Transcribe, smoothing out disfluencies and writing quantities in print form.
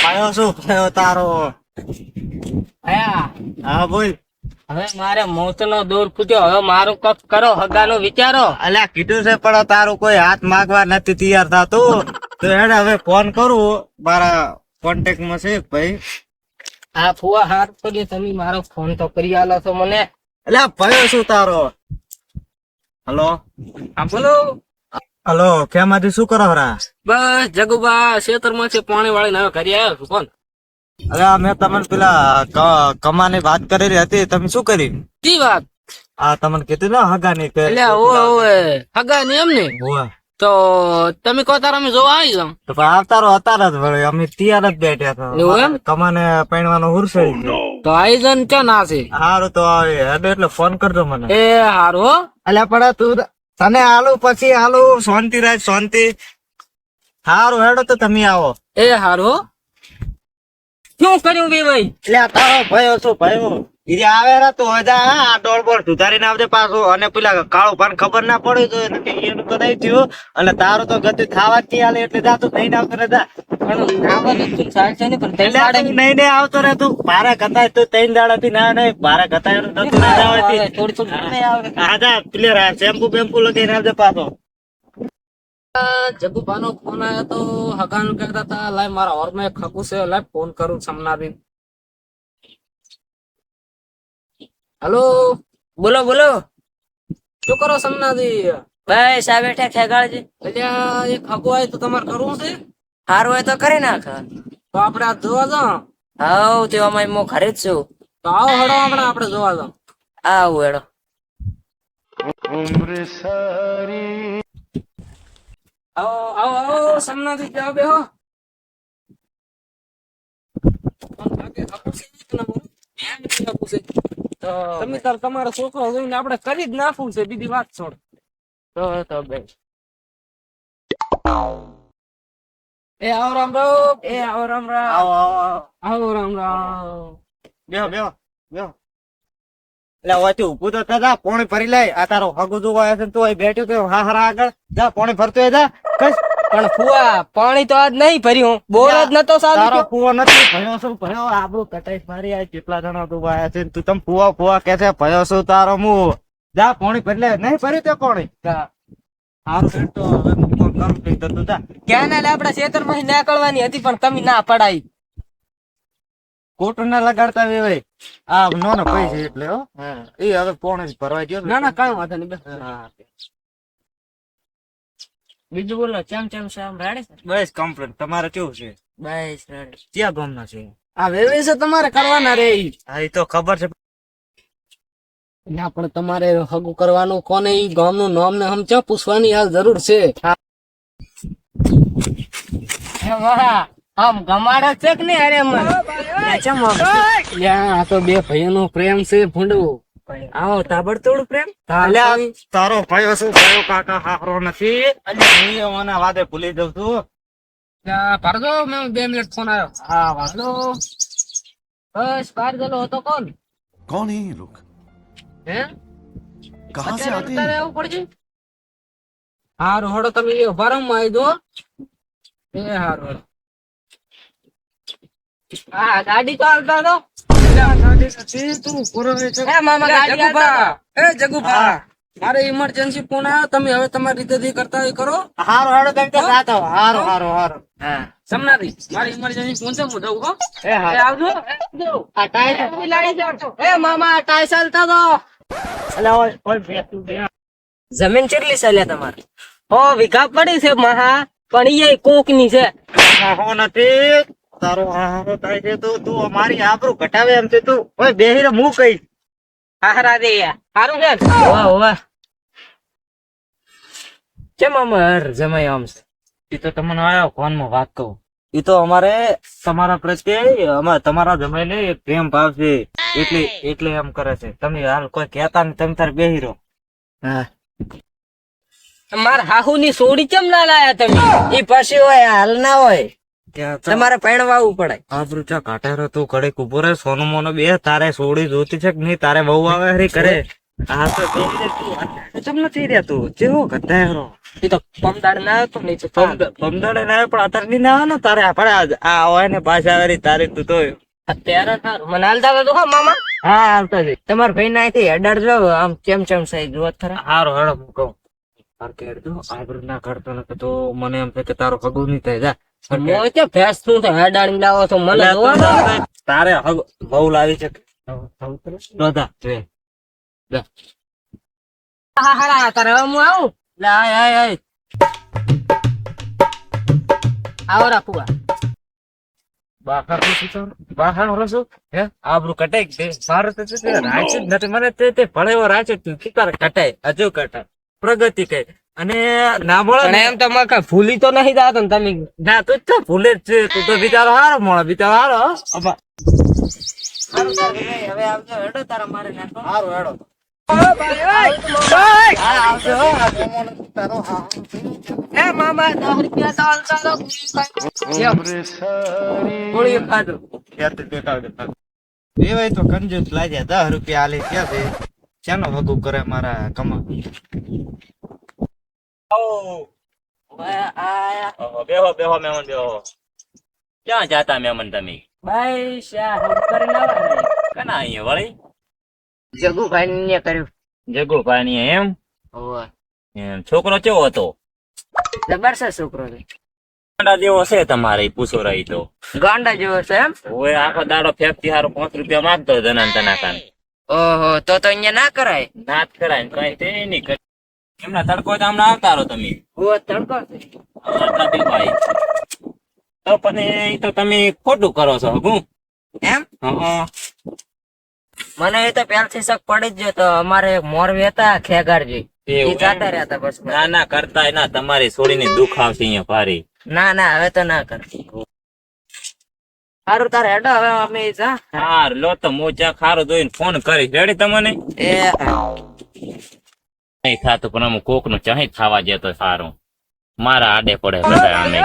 પાયો શું પાયો તારો? હા બોલ. હવે મારે મોત નો દોર ફૂટ્યો. હવે મારું કપ કરો, હગાનો વિચારો. અલ્યા કીધું છે પણ તારું કોઈ હાથ માંગવા નથી તૈયાર થતું. તો હેડ હવે ફોન કરું, મારા કોન્ટેક્ટ માં છે ભાઈ. હા ફુવા, હાથ પડીએ તમે મારો ફોન તો કરી આલો છો મને. અલ્યા પાયો શું તારો? હલો હા બોલો. હલો, કેમાંથી શું કરો હરા? બસ જગુબા ખેતર માંથી પાણી વાળીને હવે ઘરે આવ્યો છું. કોણ? અલ્યા મેં તમને પેલા કમાની વાત કરેલી હતી, તમે શું કરી? કી વાત? આ તમને કીધું ને હગાની કે એટલે ઓએ હગા ને એમ ને. હોવે. તો તમે કહો તાર અમે જોવા આવી જાવ. તો પણ આવતારો અત્યારે જ વળે, અમે તૈયાર જ બેઠા એવું એમ? હતા. કમાને પૈણવાનો હુરસઈ છે. તો આયોજન ક્યાં ના છે? હારું તો હેડો એટલે ફોન કરજો મને. એ હારું હો. અલ્યા પણ તું તને આલુ પછી આલુ, શાંતિ રાખ શાંતિ. હારું હેડો તો તમે આવો. એ હારું હો. શું કર્યું બે ભાઈ? એટલે તારો ભયો શું ભયો ઈ આવે રે તો હજા ડોળ બોળ સુધારીને આવજે પાછું. અને પેલા કાળું પાન ખબર ના પડી તો એનું તો નહીં થયું. અને તારું તો ગતિ થાવા જ નહીં આલે એટલે જા તું થઈને આવતો રે જા. નહીં આવતો રે તું. ભારે કતાય તું 3 દાડાથી ના નહીં ભારે કતાય થોડી હા પેલે શેમ્પુ બેમ્પુ લગાઈને આવજે પાછો. જગુભાનો ફોન આવ્યો તો હગાનું કહેતા હતા લાય મારા ઓર માં ખકુ છે, લાય ફોન કરું સમનાબેન. હેલો બોલો બોલો. શું કરો સમનાજી? બસ આ બેઠા ખેગાળજી. અલ્યા એક ખકુ આવ્યો તો તમારે કરવું છે? હારું હોય તો કરી નાખ. તો આપડે આ જોવા જાઓ. હાઉ તે અમાય મો ઘરે જ છું. તો આવો હેડો આપણે જોવા જાઓ. આવું હેડો. આવો આવો આવો સમનાજી જાઓ બેહો. તમે તાર તમારો છોકરો જોઈને આપણે કરી જ નાખવું છે, બીજી વાત છોડ. તો બે એ આવો રામ રામ. એ આવો રામ રામ. આવો આવો આવો રામ રામ. બેહો બેહો બેહો. એટલે ઓથી ઊભું તો થતા પાણી ભરી લે. આ તારો હગુ જોવા આવ્યો છે તું અહીં બેઠો તો હા હરા આગળ જા પાણી ભરતો જા. પણ ફુવા પાણી તો આજ નહીં ભર્યું, બોર જ નતો તારો સારું. ફુવો નથી ભયો શું ભયો આપણું કટાઈ મારી આ કેટલા જણા તું આયા છે તું તમ ફુવા ફુવા કે છે ભયો શું તારો હું જા પાણી ભરી લે. નહીં ભર્યું તે પાણી હારું છે તો હવે હું ફોન કરું કઈ તો તું જા. ક્યાં ના આપડા ખેતર માં નીકળવાની હતી પણ તમે ના પડાઈ. ખોટું ના લગાડતા ભાઈ. આ નો પૈસા એટલે હો એ હવે પાણી જ ભરવા ગયો. ના ના કઈ વાંધો નહીં. હા બીજું બોલો ચમ ચમ છે આમ રાડે છે? બસ કમ્પ્લીટ. તમારે કેવું છે? બસ રાડે. ક્યાં ગામના છે? આ વેવે છે તમારે કરવાના રે. હા એ તો ખબર છે. ના પણ તમારે હગું કરવાનું કોને ઈ ગામનું નામ ને હમ ચા પૂછવાની હાલ જરૂર છે. આમ ગમાડે છે કે નહીં? અરે આ તો બે ભાઈઓ નો પ્રેમ છે ભૂંડવું. આવો તાબડતોડ પ્રેમ. તારો ભાઈઓ શું ભાઈઓ કાકા હારો નથી. હું એના વાદે ભૂલી જઉં છું. પારજો મેં 2 મિનિટ ફોન આવ્યો. હા વાત હલો બસ બહાર ગયેલો હતો. કોણ कौन है ये लोग? હે? कहाँ से आते અત્યારે हैं? આવવું પડશે. હારું હડો તમે વારંવાર આવી દો. એ હારું. હા ગાડી તો આવતા દો. મારે ઇમરજન્સી ફોન આવ્યો. તમે હવે તમારી રીતે કરતા હોય કરો. હારો હારો તમે તો રાત આવો. હારો હારો હારો. હા સમનાથી મારી ઇમરજન્સી ફોન છે, હું જઉં હો. એ હારો. આવજો. આ ટાઈટ એ મામા ટાઈ ચાલતા દો. એટલે ઓય બેઠું બે. જમીન કેટલી છે લ્યા તમારે? હો વિઘા પડી છે મહા, પણ એ કોક ની છે. હો નથી તારો હારો થાય છે તો તું અમારી આબરૂ ઘટાવે એમ છે તું. ઓય બેહીને હું કહીશ. હારા દે હારું છે. વાહ વાહ. કેમ અમાર જમાઈ આમ છે? એ તો તમને આયો ફોનમાં વાત કહું. એ તો અમારે તમારા પ્રત્યે તમારા જમાઈને એક પ્રેમ ભાવ છે એટલે એમ કરે છે. તમે હાલ કોઈ કહેતા નહીં, તમે તાર બેહી રહો. હા માર હાહુ ની સોડી ચમ ના લાયા તમે? ઈ પછી હોય હાલ ના હોય. ત્યાં તમારે પૈણવા આવવું પડે. આબરૂ ચા કાઢેરો તું ઘડીક ઉભો રહે સોનું મોનો બે તારે સોડી જોતી છે કે નહીં તારે બહુ આવે હરી કરે હા તો ચમ નથી રહ્યા તું જેવો ગધેરો એ તો પમદાડ ના હતો નહીં તો પમદડે ના આવે પણ અત્યારે ની ના આવે ને તારે આપણે આ હોય ને પાછા આવે તારી તું તો અત્યારે સારું મને હાલતા તો હા મામા. હા આવતા જઈ તમારા ભાઈ ના અહીંથી હેડર જો આમ ચમ સાઈ જોત ખરા. હારો હેડો હું કહું તાર કે હેડજો આબરૂ ના કાઢતો ને તો મને એમ થાય કે તારો હગું નહીં થાય જા મોય કે ભેંસ નું તો હેડાણી લાવો તો મને જોવા દો. તારે હગ બહુ લાવી છે દોધા જોઈ હા હા તારે હવે હું આવું. લે આય આય આય આવો રાખું. બાહા રસો હે આબરૂ કટાઈ દે મારે તો તે રાજ જ નથી મને તે ભળેવો રાજ તું કી તારે કટાય હજુ કટાય પ્રગતિ કઈ અને ના મળે પણ એમ તો મને કાંઈ ભૂલી તો નહીં જાતો ને તમે. ના તું તો ભૂલે જ છે તું તો બિચારો હારો મોળો બિચારો હારો સારું તારે ભાઈ, હવે આવજો હેડો તારા મારે નાખો. હારો હેડો એ મામા 10 રૂપિયા તો હાલતા રહો. ગોળીઓ ખાધો. દેવાય તો કંજૂસ લાગ્યા 10 રૂપિયા આલે ક્યાં છે શાનો ભગું કરે મારા કમા બેહો બેહો મહેમાન બેહો. ક્યાં જાતા મહેમાન તમે? ભાઈ શા હમ કરીને આવા. કના અહીંયા વળી? જગુભાઈ ને કર્યું. જગુભાઈ ની એમ? ઓવે. એમ છોકરો કેવો હતો? જબરજસ્ત છોકરો છે. ગાંડા જેવો છે તમારે ઈ પૂછો રહી તો. ગાંડા જેવો છે એમ. ઓય આખો દાડો ફેંકતી હારો 5 રૂપિયા માંગતો જનાન તનાકાન. ઓહો તો અહીંયા ના કરાય. નાત કરાય ને કઈ તે નહીં કરે. એમના તડકો તો હમણાં આવતા રહો તમે. ઓવે તડકો છે. આવતા દેવાય. તો પણ ઈ તો તમે ખોટું કરો છો હું. એમ હા મને એ તો પહેલથી શક પડી જ ગયો તો અમારે એક મોરવી હતા ખેગારજી એવું એ જાતા રહ્યા હતા બસ ના ના કરતા ના તમારી છોડીને દુઃખ આવશે અહીંયા ભારી. ના ના હવે તો ના કર. સારું તારે હેડો હવે અમે જા. હાર લો તો મોચા ખારો જોઈને ફોન કરીશ રેડી તમને. એ નહીં થાતું પણ અમુક કોક નું ચાહી ખાવા જતો સારું મારા આડે પડે બધા અમે